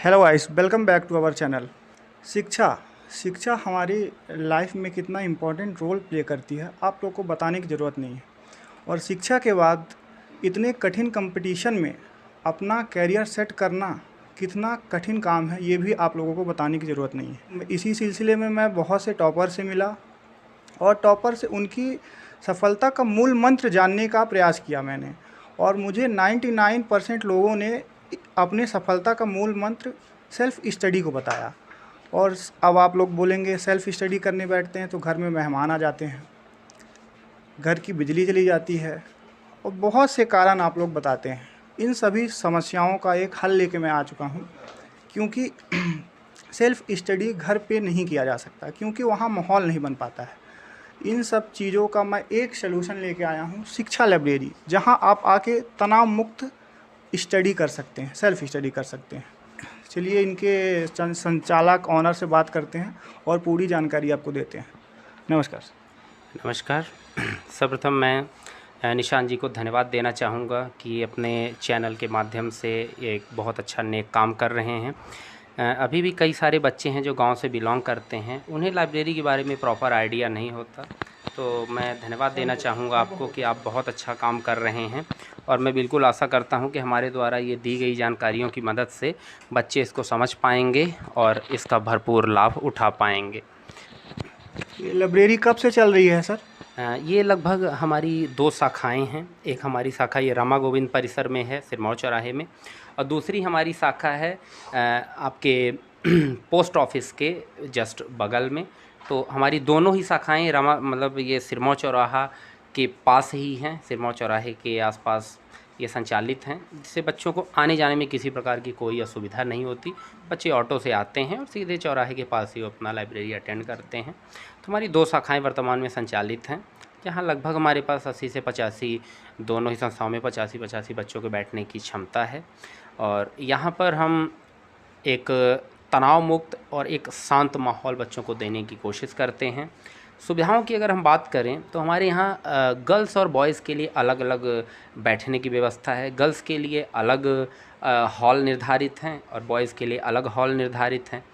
Hello guys, welcome back to our channel. शिक्षा शिक्षा हमारी लाइफ में कितना इम्पोर्टेंट रोल प्ले करती है आप लोग को बताने की ज़रूरत नहीं है। और शिक्षा के बाद इतने कठिन कंपटीशन में अपना कैरियर सेट करना कितना कठिन काम है, ये भी आप लोगों को बताने की ज़रूरत नहीं है। इसी सिलसिले में मैं बहुत से टॉपर से मिला और टॉपर से उनकी सफलता का मूल मंत्र जानने का प्रयास किया मैंने। और मुझे 99% लोगों ने अपने सफलता का मूल मंत्र सेल्फ स्टडी को बताया। और अब आप लोग बोलेंगे सेल्फ स्टडी करने बैठते हैं तो घर में मेहमान आ जाते हैं, घर की बिजली चली जाती है और बहुत से कारण आप लोग बताते हैं। इन सभी समस्याओं का एक हल लेके मैं आ चुका हूँ, क्योंकि सेल्फ स्टडी घर पे नहीं किया जा सकता, क्योंकि वहाँ माहौल नहीं बन पाता है। इन सब चीज़ों का मैं एक सलूशन लेके आया हूँ, शिक्षा लाइब्रेरी, जहाँ आप आके तनाव मुक्त स्टडी कर सकते हैं, सेल्फ स्टडी कर सकते हैं। चलिए इनके संचालक ऑनर से बात करते हैं और पूरी जानकारी आपको देते हैं। नमस्कार। नमस्कार। सर्वप्रथम मैं निशान जी को धन्यवाद देना चाहूँगा कि अपने चैनल के माध्यम से एक बहुत अच्छा नेक काम कर रहे हैं। अभी भी कई सारे बच्चे हैं जो गांव से बिलोंग करते हैं, उन्हें लाइब्रेरी के बारे में प्रॉपर आइडिया नहीं होता, तो मैं धन्यवाद देना चाहूँगा आपको कि आप बहुत अच्छा काम कर रहे हैं। और मैं बिल्कुल आशा करता हूँ कि हमारे द्वारा ये दी गई जानकारियों की मदद से बच्चे इसको समझ पाएंगे और इसका भरपूर लाभ उठा पाएंगे। ये लाइब्रेरी कब से चल रही है सर? ये लगभग हमारी 2 शाखाएं हैं। एक हमारी शाखा ये रामा गोविंद परिसर में है, सिरमौर चौराहे में, और दूसरी हमारी शाखा है आपके पोस्ट ऑफिस के जस्ट बगल में। तो हमारी दोनों ही शाखाएं मतलब ये सिरमौर चौराहा के पास ही हैं, सिरमौर चौराहे के आसपास ये संचालित हैं, जिससे बच्चों को आने जाने में किसी प्रकार की कोई असुविधा नहीं होती। बच्चे ऑटो से आते हैं और सीधे चौराहे के पास ही वो अपना लाइब्रेरी अटेंड करते हैं। तो हमारी 2 शाखाएं वर्तमान में संचालित हैं, जहां लगभग हमारे पास 80 से 85, दोनों ही संस्थाओं में 85 बच्चों के बैठने की क्षमता है। और यहाँ पर हम एक तनाव मुक्त और एक शांत माहौल बच्चों को देने की कोशिश करते हैं। सुविधाओं की अगर हम बात करें तो हमारे यहाँ गर्ल्स और बॉयज़ के लिए अलग अलग बैठने की व्यवस्था है। गर्ल्स के लिए अलग हॉल निर्धारित हैं और बॉयज़ के लिए अलग हॉल निर्धारित हैं।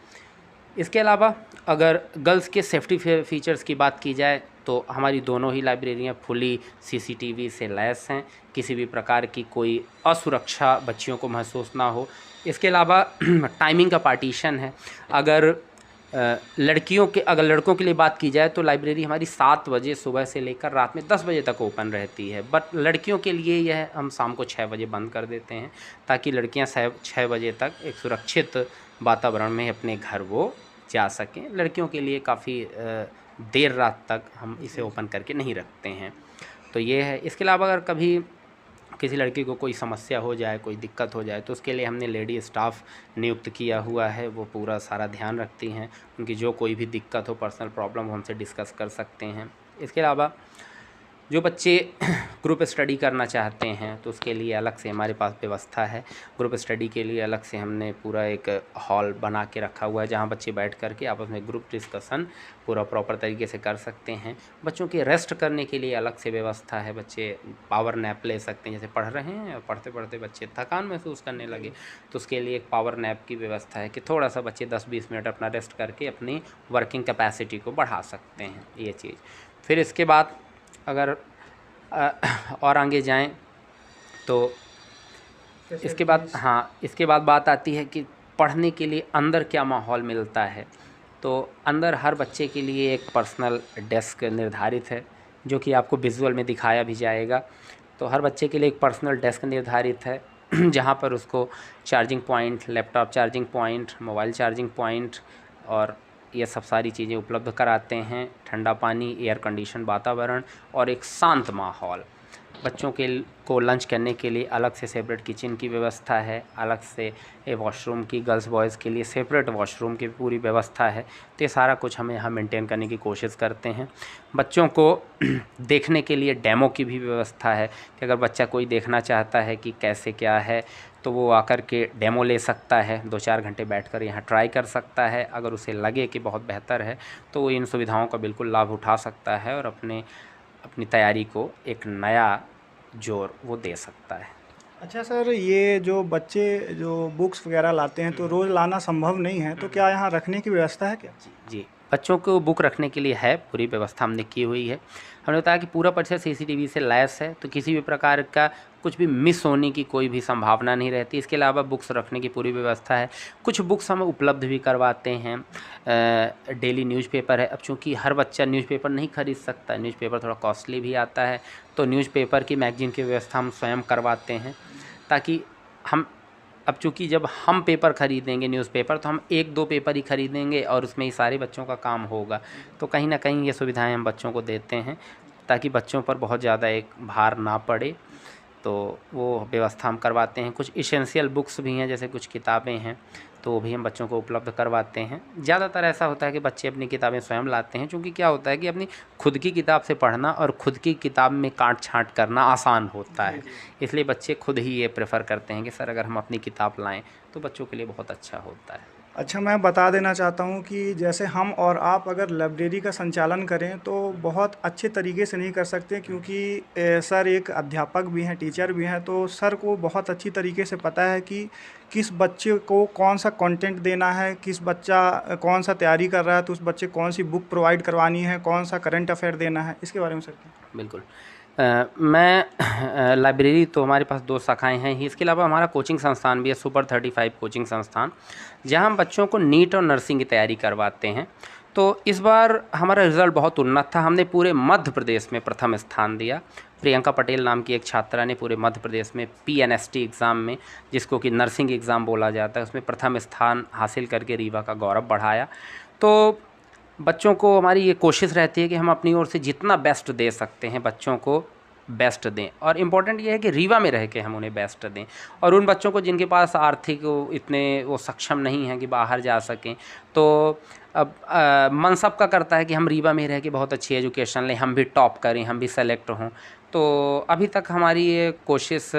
इसके अलावा अगर गर्ल्स के सेफ्टी फीचर्स की बात की जाए तो हमारी दोनों ही लाइब्रेरियाँ फुली सीसीटीवी से लैस हैं, किसी भी प्रकार की कोई असुरक्षा बच्चियों को महसूस ना हो। इसके अलावा टाइमिंग का पार्टीशन है। अगर लड़कों के लिए बात की जाए तो लाइब्रेरी हमारी 7 बजे सुबह से लेकर रात में 10 बजे तक ओपन रहती है, बट लड़कियों के लिए यह हम शाम को 6 बजे बंद कर देते हैं, ताकि लड़कियां 6 बजे तक एक सुरक्षित वातावरण में अपने घर वो जा सकें। लड़कियों के लिए काफ़ी देर रात तक हम इसे ओपन करके नहीं रखते हैं। तो ये है। इसके अलावा अगर कभी किसी लड़की को कोई समस्या हो जाए, कोई दिक्कत हो जाए, तो उसके लिए हमने लेडी स्टाफ नियुक्त किया हुआ है, वो पूरा सारा ध्यान रखती हैं। उनकी जो कोई भी दिक्कत हो, पर्सनल प्रॉब्लम हो, हमसे डिस्कस कर सकते हैं। इसके अलावा जो बच्चे ग्रुप स्टडी करना चाहते हैं तो उसके लिए अलग से हमारे पास व्यवस्था है। ग्रुप स्टडी के लिए अलग से हमने पूरा एक हॉल बना के रखा हुआ है, जहां बच्चे बैठ कर के आपस में ग्रुप डिस्कशन पूरा प्रॉपर तरीके से कर सकते हैं। बच्चों के रेस्ट करने के लिए अलग से व्यवस्था है। बच्चे पावर नैप ले सकते हैं, जैसे पढ़ रहे हैं और पढ़ते पढ़ते बच्चे थकान महसूस करने लगे तो उसके लिए एक पावर नैप की व्यवस्था है कि थोड़ा सा बच्चे 10-20 मिनट अपना रेस्ट करके अपनी वर्किंग कैपेसिटी को बढ़ा सकते हैं, ये चीज़। फिर इसके बाद अगर और आगे जाएं तो इसके बाद बात आती है कि पढ़ने के लिए अंदर क्या माहौल मिलता है। तो अंदर हर बच्चे के लिए एक पर्सनल डेस्क निर्धारित है, जो कि आपको विजुअल में दिखाया भी जाएगा। तो हर बच्चे के लिए एक पर्सनल डेस्क निर्धारित है जहाँ पर उसको charging point, laptop charging point, mobile charging point और ये सब सारी चीज़ें उपलब्ध कराते हैं। ठंडा पानी, एयर कंडीशन वातावरण और एक शांत माहौल। बच्चों को लंच करने के लिए अलग से सेपरेट किचन की व्यवस्था है, अलग से वॉशरूम की, गर्ल्स बॉयज़ के लिए सेपरेट वॉशरूम की पूरी व्यवस्था है। तो ये सारा कुछ हमें यहाँ मेंटेन करने की कोशिश करते हैं। बच्चों को देखने के लिए डेमो की भी व्यवस्था है कि अगर बच्चा कोई देखना चाहता है कि कैसे क्या है तो वो आकर के डेमो ले सकता है, 2-4 घंटे बैठकर यहाँ ट्राई कर सकता है। अगर उसे लगे कि बहुत बेहतर है तो वो इन सुविधाओं का बिल्कुल लाभ उठा सकता है और अपनी तैयारी को एक नया जोर वो दे सकता है। अच्छा सर, ये जो बच्चे जो बुक्स वगैरह लाते हैं तो रोज़ लाना संभव नहीं है, तो क्या यहाँ रखने की व्यवस्था है क्या? जी, बच्चों को बुक रखने के लिए है, पूरी व्यवस्था हमने की हुई है। हमने बताया कि पूरा परिसर सीसीटीवी से लैस है, तो किसी भी प्रकार का कुछ भी मिस होने की कोई भी संभावना नहीं रहती। इसके अलावा बुक्स रखने की पूरी व्यवस्था है। कुछ बुक्स हम उपलब्ध भी करवाते हैं। डेली न्यूज़पेपर है। अब चूँकि हर बच्चा न्यूज़पेपर नहीं खरीद सकता, न्यूज़पेपर थोड़ा कॉस्टली भी आता है, तो न्यूज़पेपर की, मैगज़ीन की व्यवस्था हम स्वयं करवाते हैं, ताकि हम, अब चूँकि जब हम पेपर ख़रीदेंगे न्यूज़पेपर, तो हम 1-2 पेपर ही ख़रीदेंगे और उसमें ही सारे बच्चों का काम होगा। तो कहीं न कहीं ये सुविधाएँ हम बच्चों को देते हैं, ताकि बच्चों पर बहुत ज़्यादा एक भार ना पड़े, तो वो व्यवस्था हम करवाते हैं। कुछ एसेंशियल बुक्स भी हैं, जैसे कुछ किताबें हैं, तो वो भी हम बच्चों को उपलब्ध करवाते हैं। ज़्यादातर ऐसा होता है कि बच्चे अपनी किताबें स्वयं लाते हैं, क्योंकि क्या होता है कि अपनी खुद की किताब से पढ़ना और खुद की किताब में काट-छाँट करना आसान होता है। इसलिए बच्चे खुद ही ये प्रेफ़र करते हैं कि सर अगर हम अपनी किताब लाएँ, तो बच्चों के लिए बहुत अच्छा होता है। अच्छा, मैं बता देना चाहता हूँ कि जैसे हम और आप अगर लाइब्रेरी का संचालन करें तो बहुत अच्छे तरीके से नहीं कर सकते, क्योंकि सर एक अध्यापक भी हैं, टीचर भी हैं, तो सर को बहुत अच्छी तरीके से पता है कि किस बच्चे को कौन सा कंटेंट देना है, किस बच्चा कौन सा तैयारी कर रहा है, तो उस बच्चे को कौन सी बुक प्रोवाइड करवानी है, कौन सा करंट अफेयर देना है, इसके बारे में सर क्या? बिल्कुल। मैं लाइब्रेरी तो हमारे पास 2 शाखाएँ हैं ही, इसके अलावा हमारा कोचिंग संस्थान भी है, सुपर 35 कोचिंग संस्थान, जहाँ हम बच्चों को नीट और नर्सिंग की तैयारी करवाते हैं। तो इस बार हमारा रिज़ल्ट बहुत उन्नत था, हमने पूरे मध्य प्रदेश में प्रथम स्थान दिया। प्रियंका पटेल नाम की एक छात्रा ने पूरे मध्य प्रदेश में पीएनएसटी एग्ज़ाम में, जिसको कि नर्सिंग एग्ज़ाम बोला जाता है, उसमें प्रथम स्थान हासिल करके रीवा का गौरव बढ़ाया। तो बच्चों को हमारी ये कोशिश रहती है कि हम अपनी ओर से जितना बेस्ट दे सकते हैं बच्चों को बेस्ट दें, और इम्पॉर्टेंट ये है कि रीवा में रह के हम उन्हें बेस्ट दें। और उन बच्चों को जिनके पास आर्थिक इतने वो सक्षम नहीं हैं कि बाहर जा सकें, तो अब मन सबका करता है कि हम रीवा में रह के बहुत अच्छी एजुकेशन लें, हम भी टॉप करें, हम भी सेलेक्ट हों। तो अभी तक हमारी ये कोशिश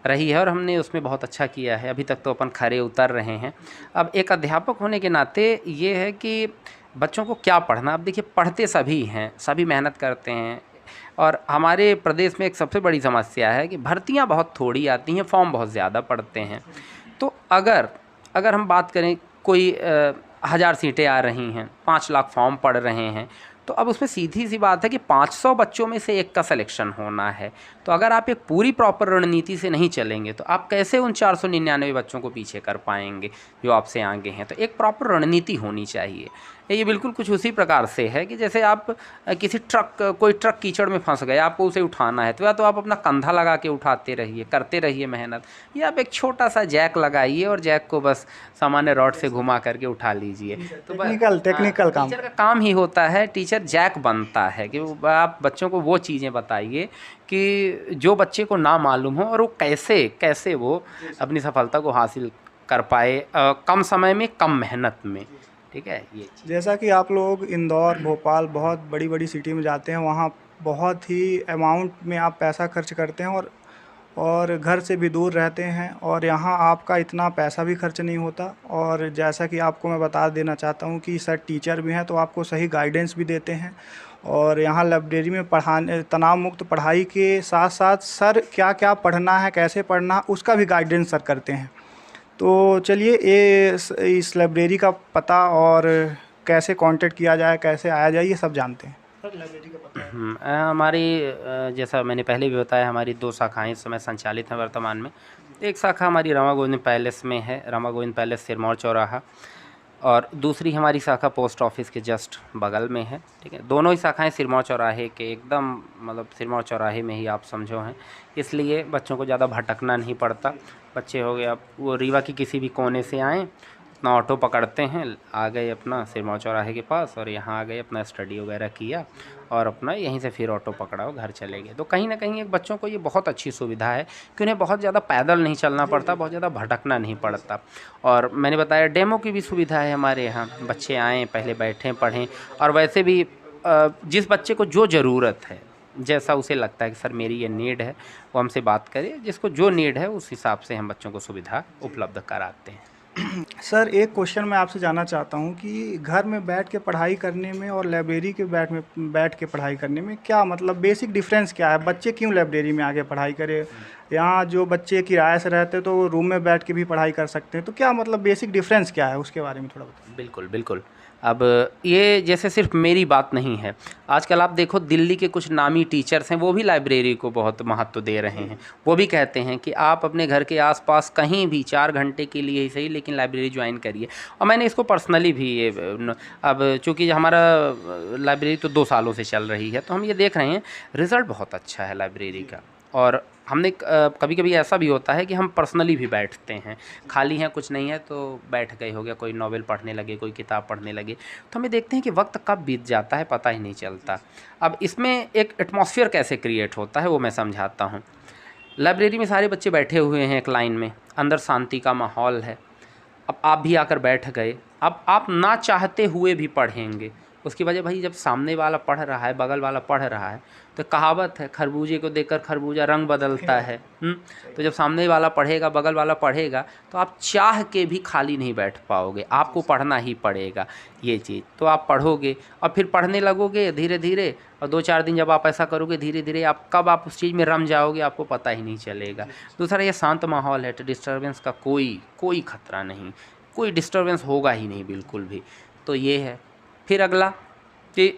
रही है और हमने उसमें बहुत अच्छा किया है। अभी तक तो अपन खरे उतर रहे हैं। अब एक अध्यापक होने के नाते ये है कि बच्चों को क्या पढ़ना, अब देखिए पढ़ते सभी हैं, सभी मेहनत करते हैं, और हमारे प्रदेश में एक सबसे बड़ी समस्या है कि भर्तियां बहुत थोड़ी आती हैं, फॉर्म बहुत ज़्यादा पड़ते हैं। तो अगर हम बात करें, कोई 1000 सीटें आ रही हैं, 5 लाख फॉर्म पड़ रहे हैं, तो अब उसमें सीधी सी बात है कि 500 बच्चों में से एक का सिलेक्शन होना है। तो अगर आप एक पूरी प्रॉपर रणनीति से नहीं चलेंगे, तो आप कैसे उन 499 बच्चों को पीछे कर पाएंगे जो आपसे आगे हैं। तो एक प्रॉपर रणनीति होनी चाहिए। ये बिल्कुल कुछ उसी प्रकार से है कि जैसे आप कोई ट्रक कीचड़ में फंस गए, आपको उसे उठाना है, तो या तो आप अपना कंधा लगा के उठाते रहिए, करते रहिए मेहनत, या आप एक छोटा सा जैक लगाइए और जैक को बस सामान्य रॉड से घुमा करके उठा लीजिए। तो टेक्निकल काम। टीचर का काम ही होता है, टीचर जैक बनता है कि आप बच्चों को वो चीज़ें बताइए कि जो बच्चे को ना मालूम हो, और वो कैसे वो अपनी सफलता को हासिल कर पाए कम समय में, कम मेहनत में। ठीक है, ये चीज़। जैसा कि आप लोग इंदौर, भोपाल बहुत बड़ी बड़ी सिटी में जाते हैं, वहाँ बहुत ही अमाउंट में आप पैसा खर्च करते हैं और घर से भी दूर रहते हैं, और यहाँ आपका इतना पैसा भी खर्च नहीं होता। और जैसा कि आपको मैं बता देना चाहता हूँ कि सर टीचर भी हैं, तो आपको सही गाइडेंस भी देते हैं। और यहाँ लाइब्रेरी में पढ़ाने, तनाव मुक्त पढ़ाई के साथ साथ सर क्या क्या पढ़ना है, कैसे पढ़ना है, उसका भी गाइडेंस सर करते हैं। तो चलिए, इस लाइब्रेरी का पता और कैसे कांटेक्ट किया जाए, कैसे आया जाए, ये सब जानते हैं। सर लाइब्रेरी का पता है? हमारी जैसा मैंने पहले भी बताया, हमारी 2 शाखाएं इस समय संचालित हैं वर्तमान में। एक शाखा हमारी रमा गोविंद पैलेस में है, रमा गोविंद पैलेस सिरमौर चौराहा, और दूसरी हमारी शाखा पोस्ट ऑफिस के जस्ट बगल में है। ठीक है, दोनों ही शाखाएं सिरमौर चौराहे के एकदम, मतलब सिरमौर चौराहे में ही आप समझो हैं, इसलिए बच्चों को ज़्यादा भटकना नहीं पड़ता। बच्चे हो गए, आप वो रीवा की किसी भी कोने से आएँ, अपना ऑटो पकड़ते हैं, आ गए अपना सिरमौर चौराहे के पास, और यहाँ आ गए, अपना स्टडी वगैरह किया, और अपना यहीं से फिर ऑटो पकड़ा और घर चले गए। तो कहीं ना कहीं एक बच्चों को ये बहुत अच्छी सुविधा है कि उन्हें बहुत ज़्यादा पैदल नहीं चलना पड़ता, बहुत ज़्यादा भटकना नहीं पड़ता। और मैंने बताया डेमो की भी सुविधा है हमारे यहाँ, बच्चे आएँ, पहले बैठें, पढ़ें, और वैसे भी जिस बच्चे को जो ज़रूरत है, जैसा उसे लगता है कि सर मेरी ये नीड है, वो हमसे बात करे, जिसको जो नीड है उस हिसाब से हम बच्चों को सुविधा उपलब्ध कराते हैं। सर एक क्वेश्चन मैं आपसे जानना चाहता हूँ कि घर में बैठ के पढ़ाई करने में और लाइब्रेरी के बैठ के पढ़ाई करने में क्या मतलब बेसिक डिफरेंस क्या है? बच्चे क्यों लाइब्रेरी में आके पढ़ाई करें? यहाँ जो बच्चे किराए से रहते हैं तो वो रूम में बैठ के भी पढ़ाई कर सकते हैं, तो क्या मतलब बेसिक डिफरेंस क्या है उसके बारे में थोड़ा बताइए। बिल्कुल, बिल्कुल। अब ये जैसे सिर्फ़ मेरी बात नहीं है, आजकल आप देखो दिल्ली के कुछ नामी टीचर्स हैं, वो भी लाइब्रेरी को बहुत महत्व दे रहे हैं। वो भी कहते हैं कि आप अपने घर के आस-पास कहीं भी 4 घंटे के लिए ही सही लेकिन लाइब्रेरी जॉइन करिए। और मैंने इसको पर्सनली भी ये अब चूँकि हमारा लाइब्रेरी तो 2 सालों से चल रही है, तो हम ये देख रहे हैं रिज़ल्ट बहुत अच्छा है लाइब्रेरी का। और हमने कभी-कभी ऐसा भी होता है कि हम पर्सनली भी बैठते हैं, खाली हैं कुछ नहीं है तो बैठ गए, हो गया कोई नॉवेल पढ़ने लगे, कोई किताब पढ़ने लगे, तो हमें देखते हैं कि वक्त कब बीत जाता है पता ही नहीं चलता। अब इसमें एक एटमॉस्फेयर कैसे क्रिएट होता है वो मैं समझाता हूँ। लाइब्रेरी में सारे बच्चे बैठे हुए हैं एक लाइन में, अंदर शांति का माहौल है। अब आप भी आकर बैठ गए, अब आप ना चाहते हुए भी पढ़ेंगे। उसकी वजह भाई जब सामने वाला पढ़ रहा है, बगल वाला पढ़ रहा है, तो कहावत है खरबूजे को देखकर खरबूजा रंग बदलता है। तो जब सामने वाला पढ़ेगा, बगल वाला पढ़ेगा, तो आप चाह के भी खाली नहीं बैठ पाओगे, आपको पढ़ना ही पड़ेगा ये चीज़। तो आप पढ़ोगे और फिर पढ़ने लगोगे धीरे धीरे, और 2-4 दिन जब आप ऐसा करोगे धीरे धीरे आप कब आप उस चीज़ में रम जाओगे आपको पता ही नहीं चलेगा। दूसरा ये शांत माहौल है तो डिस्टर्बेंस का कोई खतरा नहीं, कोई डिस्टर्बेंस होगा ही नहीं बिल्कुल भी। तो ये है। फिर अगला कि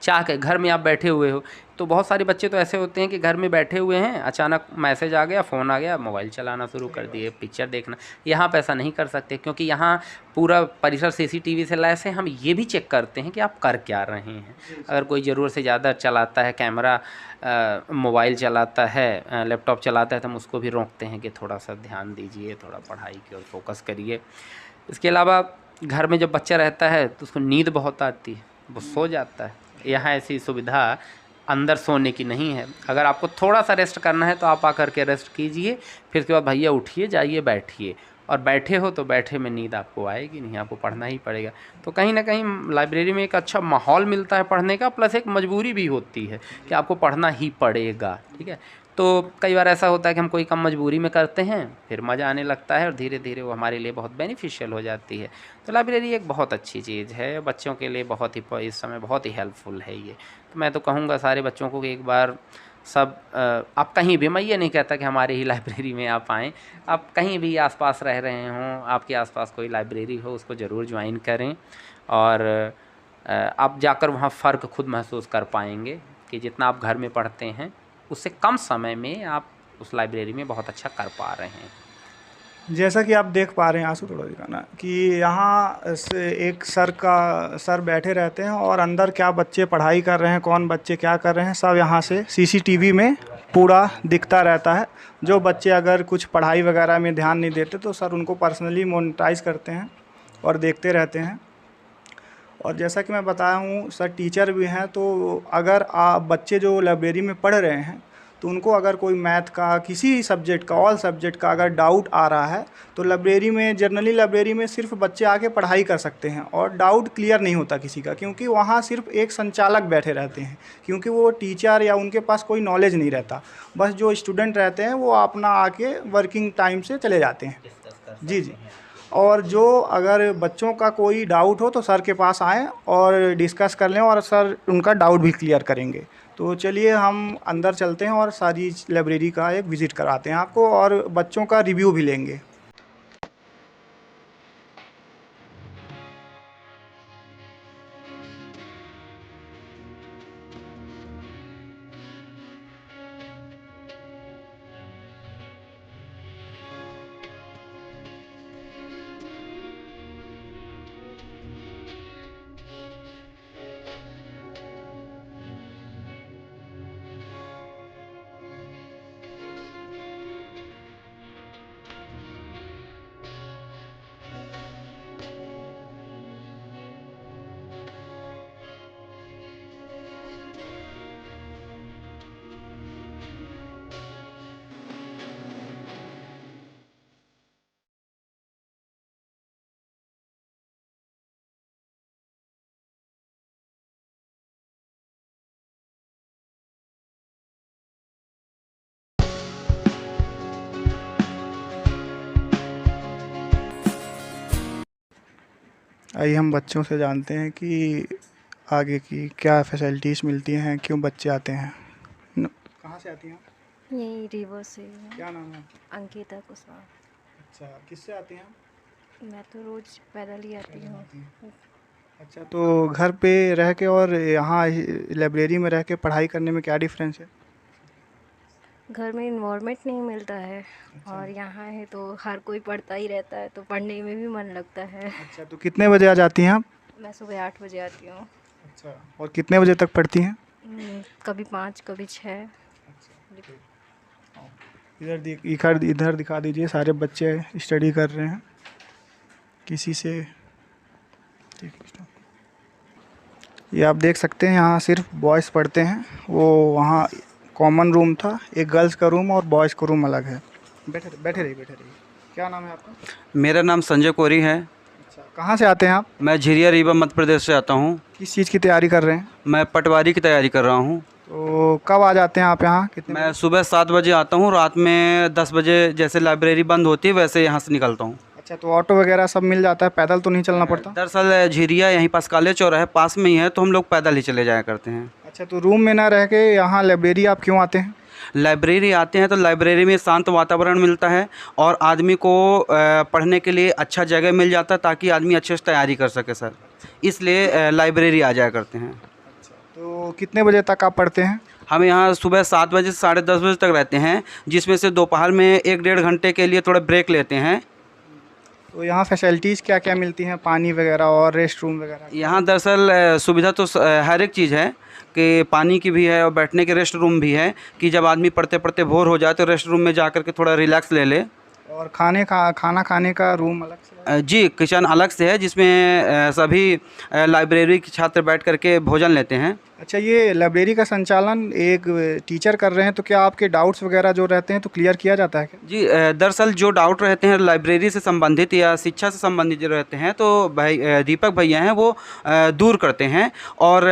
चाह के घर में आप बैठे हुए हो, तो बहुत सारे बच्चे तो ऐसे होते हैं कि घर में बैठे हुए हैं, अचानक मैसेज आ गया, फ़ोन आ गया, मोबाइल चलाना शुरू कर दिए, पिक्चर देखना। यहाँ पे ऐसा नहीं कर सकते क्योंकि यहाँ पूरा परिसर सीसीटीवी से लैस है। हम ये भी चेक करते हैं कि आप कर क्या रहे हैं। अगर कोई ज़रूरत से ज़्यादा चलाता है कैमरा, मोबाइल चलाता है, लैपटॉप चलाता है, तो हम उसको भी रोकते हैं कि थोड़ा सा ध्यान दीजिए, थोड़ा पढ़ाई की ओर फोकस करिए। इसके अलावा घर में जब बच्चा रहता है तो उसको नींद बहुत आती है, वो सो जाता है। यहाँ ऐसी सुविधा अंदर सोने की नहीं है। अगर आपको थोड़ा सा रेस्ट करना है तो आप आकर के रेस्ट कीजिए, फिर उसके बाद भैया उठिए, जाइए बैठिए। और बैठे हो तो बैठे में नींद आपको आएगी नहीं, आपको पढ़ना ही पड़ेगा। तो कहीं ना कहीं लाइब्रेरी में एक अच्छा माहौल मिलता है पढ़ने का, प्लस एक मजबूरी भी होती है कि आपको पढ़ना ही पड़ेगा। ठीक है, तो कई बार ऐसा होता है कि हम कोई काम मजबूरी में करते हैं, फिर मज़ा आने लगता है और धीरे धीरे वो हमारे लिए बहुत बेनिफिशियल हो जाती है। तो लाइब्रेरी एक बहुत अच्छी चीज़ है, बच्चों के लिए बहुत ही इस समय बहुत ही हेल्पफुल है ये। तो मैं तो कहूँगा सारे बच्चों को कि एक बार सब आप कहीं भी, मैं ये नहीं कहता कि हमारे ही लाइब्रेरी में आप आएँ, आप कहीं भी आसपास रह रहे हों, आपके आसपास कोई लाइब्रेरी हो, उसको ज़रूर ज्वाइन करें। और आप जाकर वहाँ फ़र्क खुद महसूस कर पाएंगे कि जितना आप घर में पढ़ते हैं उससे कम समय में आप उस लाइब्रेरी में बहुत अच्छा कर पा रहे हैं। जैसा कि आप देख पा रहे हैं, आंसू थोड़ा दिखाना, कि यहाँ से एक सर बैठे रहते हैं और अंदर क्या बच्चे पढ़ाई कर रहे हैं, कौन बच्चे क्या कर रहे हैं, सब यहाँ से सीसीटीवी में पूरा दिखता रहता है। जो बच्चे अगर कुछ पढ़ाई वगैरह में ध्यान नहीं देते तो सर उनको पर्सनली मोनिटाइज करते हैं और देखते रहते हैं। और जैसा कि मैं बताया हूँ, सर टीचर भी हैं, तो अगर आप बच्चे जो लाइब्रेरी में पढ़ रहे हैं तो उनको अगर कोई मैथ का, किसी सब्जेक्ट का, ऑल सब्जेक्ट का अगर डाउट आ रहा है तो लाइब्रेरी में, जनरली लाइब्रेरी में सिर्फ बच्चे आके पढ़ाई कर सकते हैं और डाउट क्लियर नहीं होता किसी का, क्योंकि वहाँ सिर्फ एक संचालक बैठे रहते हैं, क्योंकि वो टीचर या उनके पास कोई नॉलेज नहीं रहता। बस जो स्टूडेंट रहते हैं वो अपना आके वर्किंग टाइम से चले जाते हैं। जी जी। और जो अगर बच्चों का कोई डाउट हो तो सर के पास आएँ और डिस्कस कर लें और सर उनका डाउट भी क्लियर करेंगे। तो चलिए हम अंदर चलते हैं और सारी लाइब्रेरी का एक विज़िट कराते हैं आपको और बच्चों का रिव्यू भी लेंगे। आइए हम बच्चों से जानते हैं कि आगे की क्या फैसिलिटीज़ मिलती हैं, क्यों बच्चे आते हैं। कहाँ से आती हैं? यही रीवा से ही है। क्या नाम है आपका? अंकिता कुशवाहा। अच्छा, किससे आती हैं आप? मैं तो रोज पैदल ही आती पैदल हूँ। आती हैं। अच्छा, तो घर पे रह के और यहाँ लाइब्रेरी में रह के पढ़ाई करने में क्या डिफरेंस है? घर में इन्वायरमेंट नहीं मिलता है अच्छा। और यहाँ है तो हर कोई पढ़ता ही रहता है तो पढ़ने में भी मन लगता है। अच्छा, तो कितने बजे आ जाती हैं आप? मैं सुबह 8 बजे आती हूँ। अच्छा, और कितने बजे तक पढ़ती हैं? कभी 5 कभी 6। इधर दिखा दीजिए, सारे बच्चे स्टडी कर रहे हैं किसी से। ये आप देख सकते हैं, यहाँ सिर्फ बॉयज़ पढ़ते हैं। वो वहाँ कॉमन रूम था, एक गर्ल्स का रूम और बॉयज़ का रूम अलग है। बैठे रहिए। क्या नाम है आपका? मेरा नाम संजय कोरी है। अच्छा, कहाँ से आते हैं आप? मैं झिरिया रीवा मध्य प्रदेश से आता हूँ। किस चीज़ की तैयारी कर रहे हैं? मैं पटवारी की तैयारी कर रहा हूँ। तो कब आ जाते हैं आप यहाँ? कितने मैं सुबह 7 बजे आता हूँ, रात में 10 बजे जैसे लाइब्रेरी बंद होती है वैसे यहाँ से निकलता हूँ। अच्छा, तो ऑटो वगैरह सब मिल जाता है, पैदल तो नहीं चलना पड़ता? दरअसल झिरिया यहीं पास काले चौराहे पास में ही है, तो हम लोग पैदल ही चले जाया करते हैं। अच्छा, तो रूम में ना रह के यहाँ लाइब्रेरी आप क्यों आते हैं? लाइब्रेरी आते हैं तो लाइब्रेरी में शांत वातावरण मिलता है और आदमी को पढ़ने के लिए अच्छा जगह मिल जाता है ताकि आदमी अच्छे से तैयारी कर सके सर, इसलिए लाइब्रेरी आ जाया करते हैं। अच्छा, तो कितने बजे तक आप पढ़ते हैं? हम यहाँ सुबह 7 बजे से 10:30 बजे तक रहते हैं, जिसमें से दोपहर में 1-1.5 घंटे के लिए थोड़ा ब्रेक लेते हैं। तो यहाँ फैसिलिटीज़ क्या क्या मिलती हैं, पानी वगैरह और रेस्ट रूम वगैरह? यहाँ दरअसल सुविधा तो हर एक चीज़ है कि पानी की भी है और बैठने के रेस्ट रूम भी है कि जब आदमी पढ़ते पढ़ते बोर हो जाए तो रेस्ट रूम में जा कर के थोड़ा रिलैक्स ले ले। और खाना खाने का रूम अलग से है? जी, किचन अलग से है जिसमें सभी लाइब्रेरी के छात्र बैठ कर के भोजन लेते हैं। अच्छा, ये लाइब्रेरी का संचालन एक टीचर कर रहे हैं, तो क्या आपके डाउट्स वगैरह जो रहते हैं तो क्लियर किया जाता है क्या? जी, दरअसल जो डाउट रहते हैं लाइब्रेरी से संबंधित या शिक्षा से संबंधित जो रहते हैं तो भाई दीपक भैया हैं वो दूर करते हैं और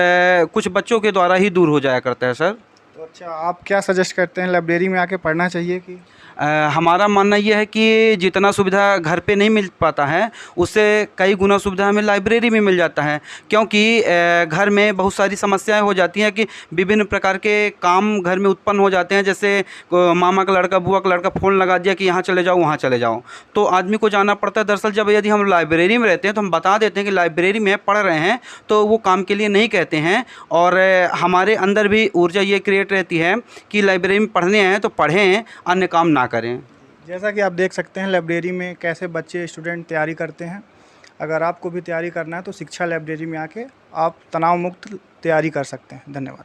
कुछ बच्चों के द्वारा ही दूर हो जाया करता है सर। तो अच्छा, आप क्या सजेस्ट करते हैं, लाइब्रेरी में आके पढ़ना चाहिए कि? हमारा मानना ये है कि जितना सुविधा घर पे नहीं मिल पाता है उससे कई गुना सुविधा हमें लाइब्रेरी में मिल जाता है, क्योंकि घर में बहुत सारी समस्याएं हो जाती हैं कि विभिन्न प्रकार के काम घर में उत्पन्न हो जाते हैं। जैसे मामा का लड़का बुआ का लड़का फ़ोन लगा दिया कि यहाँ चले जाओ वहाँ चले जाओ, तो आदमी को जाना पड़ता है। दरअसल जब यदि हम लाइब्रेरी में रहते हैं तो हम बता देते हैं कि लाइब्रेरी में पढ़ रहे हैं, तो वो काम के लिए नहीं कहते हैं और हमारे अंदर भी ऊर्जा ये क्रिएट रहती है कि लाइब्रेरी में पढ़ने आए तो पढ़ें, अन्य काम ना करें। जैसा कि आप देख सकते हैं लाइब्रेरी में कैसे बच्चे स्टूडेंट तैयारी करते हैं। अगर आपको भी तैयारी करना है तो शिक्षा लाइब्रेरी में आके आप तनाव मुक्त तैयारी कर सकते हैं। धन्यवाद।